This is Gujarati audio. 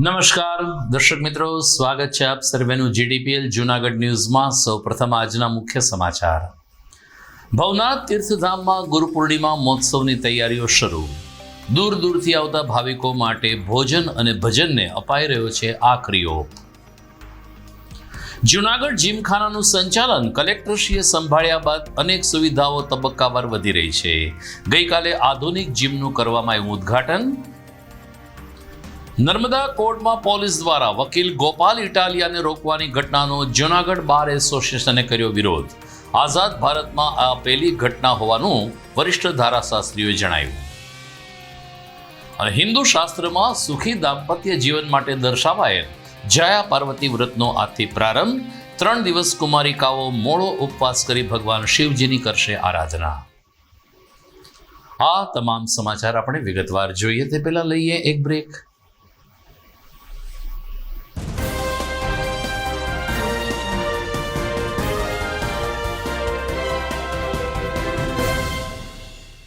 નમસ્કાર દર્શક મિત્રો, સ્વાગત છે આપ સર્વેનું જીડીપીએલ જૂનાગઢ ન્યૂઝમાં। સૌપ્રથમ આજના મુખ્ય સમાચાર। ભવનાથ તીર્થધામમાં ગુરુ પૂર્ણિમા મહોત્સવની તૈયારીઓ શરૂ। દૂર દૂરથી આવતા ભાવિકો માટે ભોજન અને ભજનને અપાઈ રહ્યો છે આખરી ઓપ। જૂનાગઢ જીમખાનાનું સંચાલન કલેક્ટરશ્રીએ સંભાળ્યા બાદ અનેક સુવિધાઓ તબક્કાવાર વધી રહી છે। ગઈકાલે આધુનિક જીમનું કરવામાં આવ્યું ઉદ્ઘાટન। નર્મદા કોર્ટમાં પોલીસ દ્વારા વકીલ ગોપાલ ઇટાલિયાને રોકવાની ઘટનાનો જૂનાગઢ બાર એસોસિએશને કર્યો વિરોધ। આઝાદ ભારતમાં આ પહેલી ઘટના હોવાનું વરિષ્ઠ ધારાશાસ્ત્રીઓએ જણાવ્યું। અને હિન્દુ શાસ્ત્રમાં સુખી દાંપત્ય જીવન માટે દર્શાવાયેલ જયા પાર્વતી વ્રતનો આજથી પ્રારંભ। 3 દિવસ કુમારિકાઓ મોડો ઉપવાસ કરી ભગવાન શિવજીની કરશે આરાધના। આ તમામ સમાચાર આપણે વિગતવાર જોઈએ તે પહેલા લઈએ એક બ્રેક।